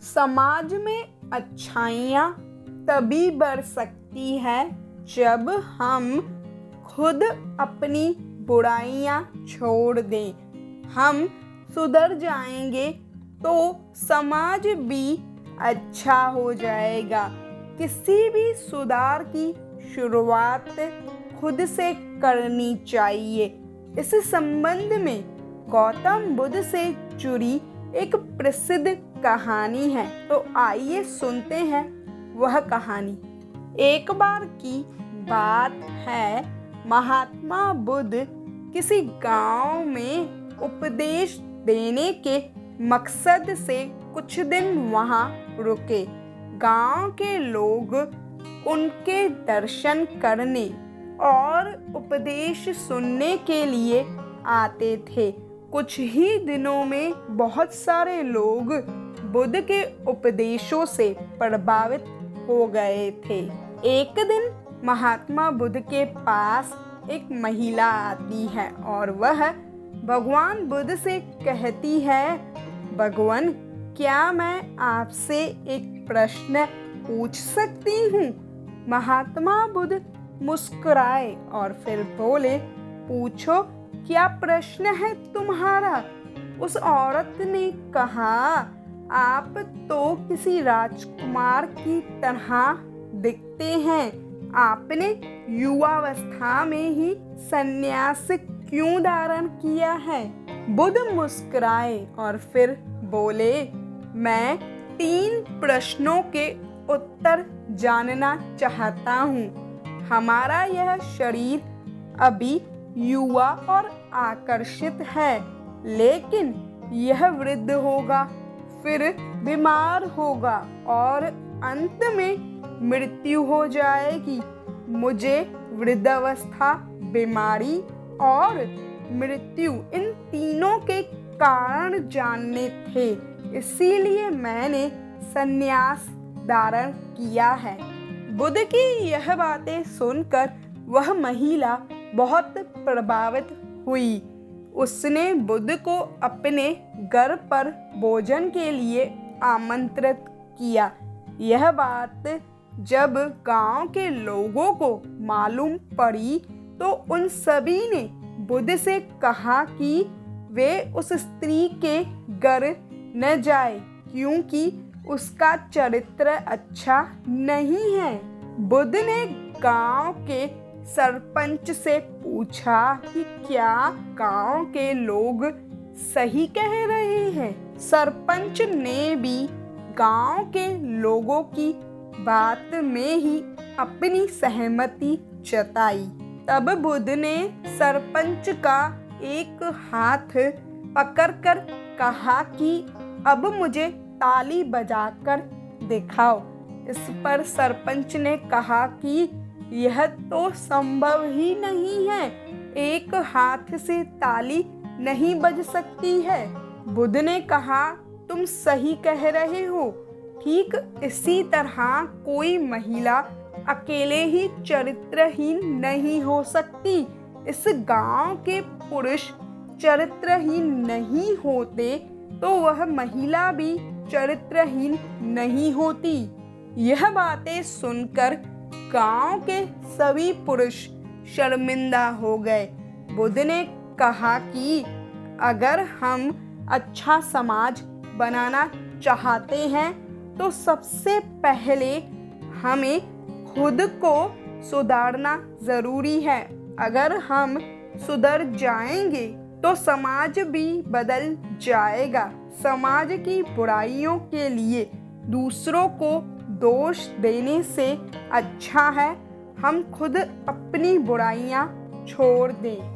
समाज में अच्छाइयाँ तभी बढ़ सकती है जब हम खुद अपनी बुराइयाँ छोड़ दें। हम सुधर जाएंगे तो समाज भी अच्छा हो जाएगा। किसी भी सुधार की शुरुआत खुद से करनी चाहिए। इस संबंध में गौतम बुद्ध से जुड़ी एक प्रसिद्ध कहानी है, तो आइए सुनते हैं वह कहानी। एक बार की बात है, महात्मा बुद्ध किसी गांव में उपदेश देने के मकसद से कुछ दिन वहां रुके। गांव के लोग उनके दर्शन करने और उपदेश सुनने के लिए आते थे। कुछ ही दिनों में बहुत सारे लोग बुद्ध के उपदेशों से प्रभावित हो गए थे। एक दिन महात्मा बुद्ध के पास एक महिला आती है और वह भगवान बुद्ध से कहती है, भगवान, क्या मैं आपसे एक प्रश्न पूछ सकती हूँ? महात्मा बुद्ध मुस्कुराए और फिर बोले, पूछो, क्या प्रश्न है तुम्हारा? उस औरत ने कहा, आप तो किसी राजकुमार की तरह दिखते हैं। आपने युवावस्था में ही संन्यास क्यों धारण किया है? बुद्ध मुस्कुराए और फिर बोले, मैं 3 प्रश्नों के उत्तर जानना चाहता हूँ। हमारा यह शरीर अभी युवा और आकर्षित है, लेकिन यह वृद्ध होगा, फिर बीमार होगा और अंत में मृत्यु हो जाएगी। मुझे वृद्धावस्था, बीमारी और मृत्यु, इन तीनों के कारण जानने थे, इसीलिए मैंने संन्यास धारण किया है। बुद्ध की यह बातें सुनकर वह महिला बहुत प्रभावित हुई। उसने बुद्ध को अपने घर पर भोजन के लिए आमंत्रित किया। यह बात जब गांव के लोगों को मालूम पड़ी तो उन सभी ने बुद्ध से कहा कि वे उस स्त्री के घर न जाए, क्योंकि उसका चरित्र अच्छा नहीं है। बुद्ध ने गांव के सरपंच से पूछा कि क्या गांव के लोग सही कह रहे हैं? सरपंच ने भी गांव के लोगों की बात में ही अपनी सहमति जताई। तब बुद्ध ने सरपंच का एक हाथ पकड़कर कहा कि अब मुझे ताली बजाकर दिखाओ। इस पर सरपंच ने कहा कि यह तो संभव ही नहीं है, एक हाथ से ताली नहीं बज सकती है। बुद्ध ने कहा, तुम सही कह रहे हो। ठीक इसी तरह कोई महिला अकेले ही चरित्रहीन नहीं हो सकती। इस गांव के पुरुष चरित्रहीन नहीं होते तो वह महिला भी चरित्रहीन नहीं होती। यह बातें सुनकर गांव के सभी पुरुष शर्मिंदा हो गए। बुद्ध ने कहा कि अगर हम अच्छा समाज बनाना चाहते हैं तो सबसे पहले हमें खुद को सुधारना जरूरी है। अगर हम सुधर जाएंगे तो समाज भी बदल जाएगा। समाज की बुराइयों के लिए दूसरों को दोष देने से अच्छा है हम खुद अपनी बुराइयां छोड़ दें।